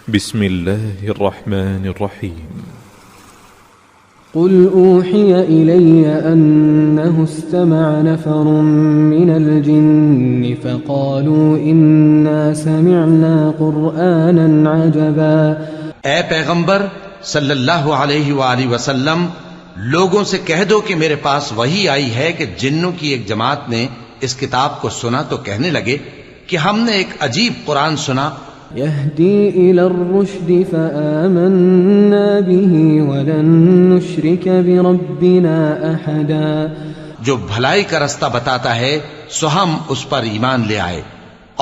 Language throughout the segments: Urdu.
بسم الله الرحمن الرحيم قل أوحي إلي أنه استمع نفر من الجن فقالوا إنا سمعنا قرآنا عجبا۔ اے پیغمبر صلی اللہ علیہ وآلہ وسلم، لوگوں سے کہہ دو کہ میرے پاس وحی آئی ہے کہ جنوں کی ایک جماعت نے اس کتاب کو سنا تو کہنے لگے کہ ہم نے ایک عجیب قرآن سنا، يهدي إلى الرشد فآمنا به ولن نشرك بربنا أحدا، جو بھلائی کا رستہ بتاتا ہے سو ہم اس پر ایمان لے آئے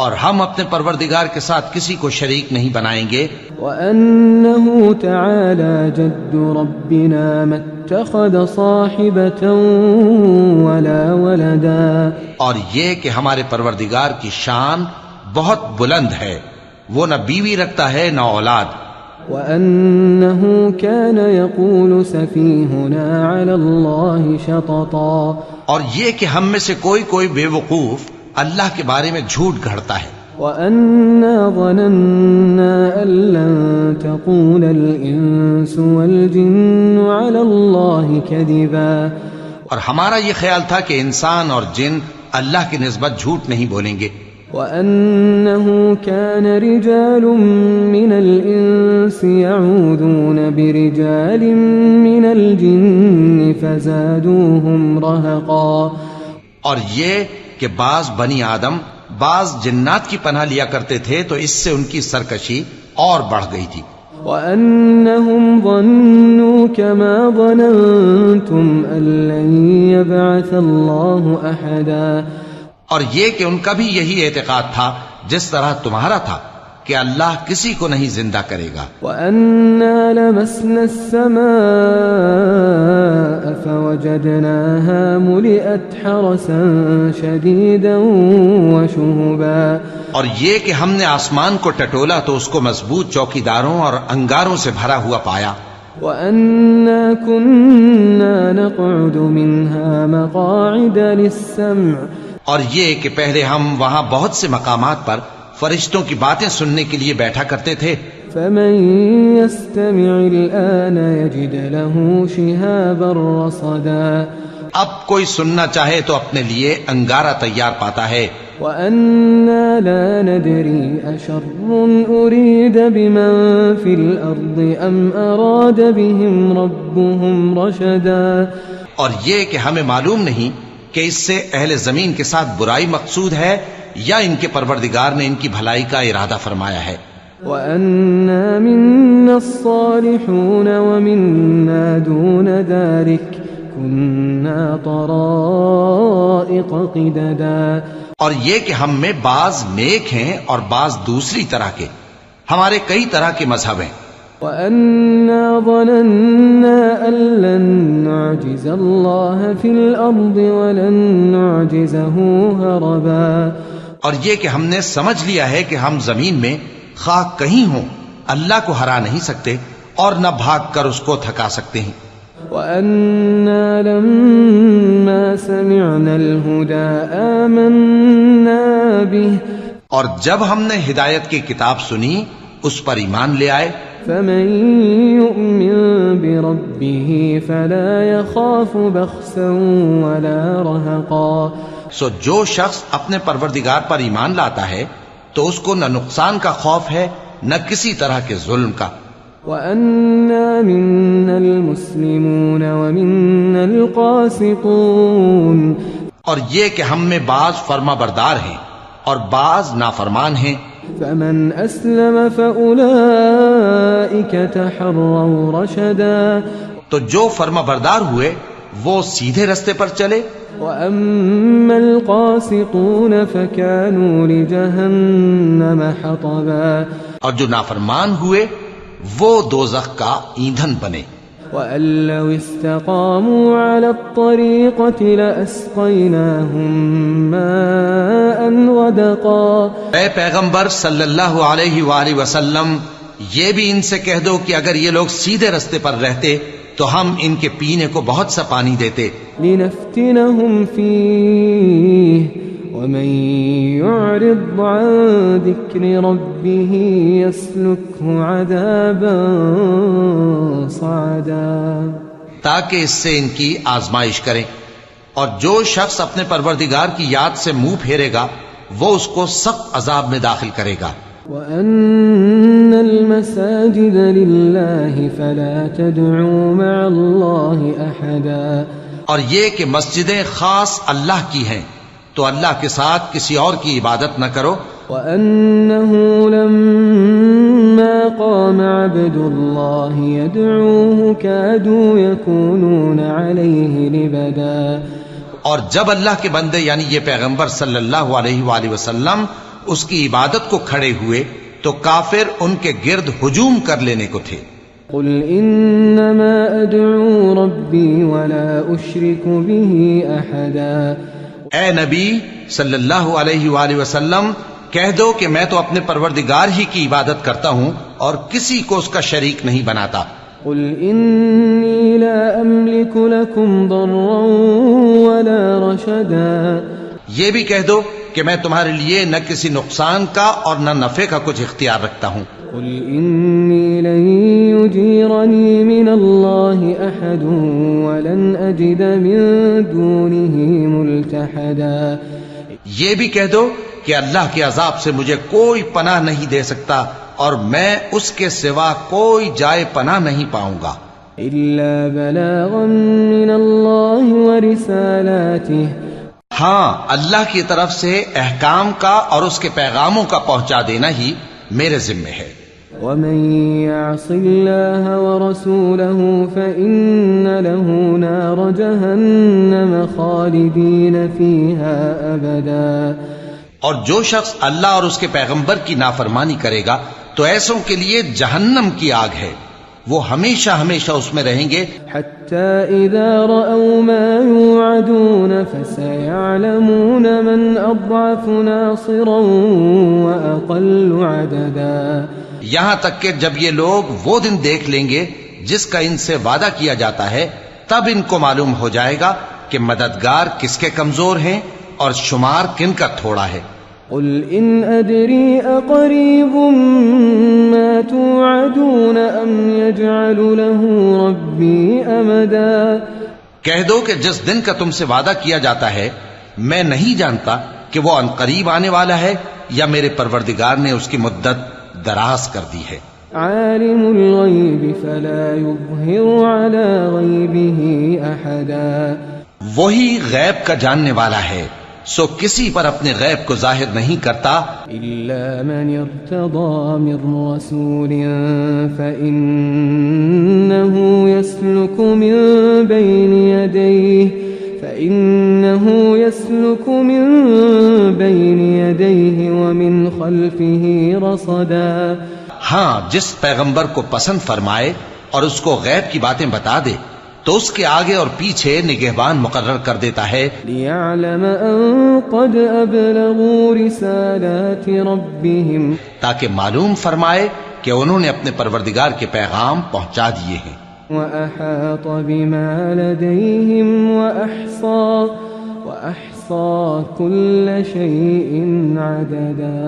اور ہم اپنے پروردگار کے ساتھ کسی کو شریک نہیں بنائیں گے۔ وأنه تعالى جد ربنا ما اتخذ صاحبة ولا ولدا، اور یہ کہ ہمارے پروردگار کی شان بہت بلند ہے، وہ نہ بیوی رکھتا ہے نہ اولاد۔ وأنه كان يقول سفيهنا على الله شططا، اور یہ کہ ہم میں سے کوئی بے وقوف اللہ کے بارے میں جھوٹ گھڑتا ہے۔ وأنا ظننا أن لن تقول الإنس والجن على الله كذبا، اور ہمارا یہ خیال تھا کہ انسان اور جن اللہ کی نسبت جھوٹ نہیں بولیں گے۔ وأنه كان رجال من الإنس يعوذون برجال من الجن فزادوهم رهقا، اور یہ کہ بعض بنی آدم بعض جنات کی پناہ لیا کرتے تھے تو اس سے ان کی سرکشی اور بڑھ گئی تھی۔ وأنهم ظنوا كما ظننتم أن لن يبعث الله أحدا، اور یہ کہ ان کا بھی یہی اعتقاد تھا جس طرح تمہارا تھا کہ اللہ کسی کو نہیں زندہ کرے گا۔ وَأَنَّا لَمَسْنَا السَّمَاءَ فَوَجَدْنَاهَا مُلِئَتْ حَرَسًا شَدِيدًا وَشُهُبًا، اور یہ کہ ہم نے آسمان کو ٹٹولا تو اس کو مضبوط چوکیداروں اور انگاروں سے بھرا ہوا پایا۔ وَأَنَّا كُنَّا نَقْعُدُ مِنْهَا مَقَاعِدَ لِلسَّمْعِ، اور یہ کہ پہلے ہم وہاں بہت سے مقامات پر فرشتوں کی باتیں سننے کے لیے بیٹھا کرتے تھے۔ فَمَن يَسْتَمِعِ الْآنَ يَجِدْ لَهُ شِهَابًا رَّصَدًا، اب کوئی سننا چاہے تو اپنے لیے انگارہ تیار پاتا ہے۔ وَأَنَّا لَا نَدْرِي أَشَرٌّ أُرِيدَ بِمَن فِي الْأَرْضِ أَمْ أَرَادَ بِهِمْ رَبُّهُمْ رَشَدًا، اور یہ کہ ہمیں معلوم نہیں کہ اس سے اہل زمین کے ساتھ برائی مقصود ہے یا ان کے پروردگار نے ان کی بھلائی کا ارادہ فرمایا ہے۔ وَأَنَّا مِنَّا الصَّالِحُونَ وَمِنَّا دُونَ ذَلِكَ كُنَّا طَرَائِقَ قِدَدًا، اور یہ کہ ہم میں بعض نیک ہیں اور بعض دوسری طرح کے، ہمارے کئی طرح کے مذہب ہیں۔ وَأَنَّا ظَنَنَّا أَن لَّن نُّعْجِزَ اللَّهَ فِي الْأَرْضِ وَلَن نُّعْجِزَهُ هَرَبًا، اور یہ کہ ہم نے سمجھ لیا ہے کہ ہم زمین میں خواہ کہیں ہوں اللہ کو ہرا نہیں سکتے اور نہ بھاگ کر اس کو تھکا سکتے ہیں۔ وَأَنَّا لَمَّا سَمِعْنَا الْهُدَىٰ آمَنَّا بِهِ، اور جب ہم نے ہدایت کی کتاب سنی اس پر ایمان لے آئے۔ فَمَن يُؤْمِن بِرَبِّهِ فَلَا يَخَافُ بَخْسًا وَلَا رَهَقًا، سو جو شخص اپنے پروردگار پر ایمان لاتا ہے تو اس کو نہ نقصان کا خوف ہے نہ کسی طرح کے ظلم کا۔ وَأَنَّا مِنَّا الْمُسْلِمُونَ وَمِنَّا الْقَاسِطُونَ، اور یہ کہ ہم میں بعض فرما بردار ہیں اور بعض نافرمان ہیں۔ فَمَنْ أَسْلَمَ فَأُولَئِكَ تَحَرَّوْا رَشَدًا، تو جو فرما بردار ہوئے وہ سیدھے رستے پر چلے۔ وَأَمَّا الْقَاسِطُونَ فَكَانُوا لِجَهَنَّمَ حَطَبًا، اور جو نافرمان ہوئے وہ دوزخ کا ایندھن بنے۔ وَأَن لَّوْ اسْتَقَامُوا عَلَى الطَّرِيقَةِ لَأَسْقَيْنَاهُم مَّاءً غَدَقًا، اے پیغمبر صلی اللہ علیہ وآلہ وسلم، یہ بھی ان سے کہہ دو کہ اگر یہ لوگ سیدھے رستے پر رہتے تو ہم ان کے پینے کو بہت سا پانی دیتے۔ لِنَفْتِنَهُمْ فِيهِ ومن يعرض عن ذكر ربه يسلكه عذابا صعدا، تاکہ اس سے ان کی آزمائش کریں، اور جو شخص اپنے پروردگار کی یاد سے منہ پھیرے گا وہ اس کو سخت عذاب میں داخل کرے گا۔ وَأَنَّ الْمَسَاجِدَ لِلَّهِ فَلَا تَدْعُوا مَعَ اللَّهِ أَحَدًا، اور یہ کہ مسجدیں خاص اللہ کی ہیں تو اللہ کے ساتھ کسی اور کی عبادت نہ کرو۔ وَأَنَّهُ لَمَّا قَامَ عَبْدُ اللَّهِ يَدْعُوهُ كَادُوا يَكُونُونَ عَلَيْهِ لِبَدًا، اور جب اللہ کے بندے یعنی یہ پیغمبر صلی اللہ علیہ وآلہ وسلم اس کی عبادت کو کھڑے ہوئے تو کافر ان کے گرد ہجوم کر لینے کو تھے۔ قل انما ادعو ربی ولا اشرک به احدا، اے نبی صلی اللہ علیہ وآلہ وسلم کہہ دو کہ میں تو اپنے پروردگار ہی کی عبادت کرتا ہوں اور کسی کو اس کا شریک نہیں بناتا۔ قل انی لا املک لکم ضرا ولا رشدا، یہ بھی کہہ دو کہ میں تمہارے لیے نہ کسی نقصان کا اور نہ نفع کا کچھ اختیار رکھتا ہوں۔ قل انی لن یجیرنی من اللہ احد ولن اجد من دونه ملتحدا، یہ بھی کہہ دو کہ اللہ کے عذاب سے مجھے کوئی پناہ نہیں دے سکتا اور میں اس کے سوا کوئی جائے پناہ نہیں پاؤں گا، الا بلاغا من اللہ ورسالاته، ہاں اللہ کی طرف سے احکام کا اور اس کے پیغاموں کا پہنچا دینا ہی میرے ذمے ہے۔ ومن يعص الله ورسوله فإن له نار جهنم خالدين فيها أبدا، اور جو شخص اللہ اور اس کے پیغمبر کی نافرمانی کرے گا تو ایسوں کے لیے جہنم کی آگ ہے، وہ ہمیشہ ہمیشہ اس میں رہیں گے۔ حتى إذا رأوا ما يوعدون فسيعلمون من أضعف ناصرا وأقل عددا، یہاں تک کہ جب یہ لوگ وہ دن دیکھ لیں گے جس کا ان سے وعدہ کیا جاتا ہے تب ان کو معلوم ہو جائے گا کہ مددگار کس کے کمزور ہیں اور شمار کن کا تھوڑا ہے۔ قل ان ادری اقریب ما توعدون ام يجعل له ربی امدا، کہہ دو کہ جس دن کا تم سے وعدہ کیا جاتا ہے میں نہیں جانتا کہ وہ عنقریب آنے والا ہے یا میرے پروردگار نے اس کی مدت دراز کر دی ہے۔ عالم الغیب فلا یظہر علی غیبہ احدا، وہی غیب کا جاننے والا ہے سو کسی پر اپنے غیب کو ظاہر نہیں کرتا الا من ارتضى من رسول فإنه يسلك من بين يديه ومن خلفه رصدا، ہاں جس پیغمبر کو پسند فرمائے اور اس کو غیب کی باتیں بتا دے تو اس کے آگے اور پیچھے نگہبان مقرر کر دیتا ہے، ليعلم ان قد ابلغوا رسالات ربهم، تاکہ معلوم فرمائے کہ انہوں نے اپنے پروردگار کے پیغام پہنچا دیے ہیں۔ وأحاط بما لديهم وأحصى كل شيء عددا،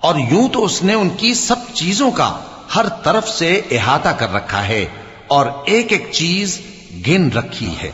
اور یوں تو اس نے ان کی سب چیزوں کا ہر طرف سے احاطہ کر رکھا ہے اور ایک ایک چیز گن رکھی ہے۔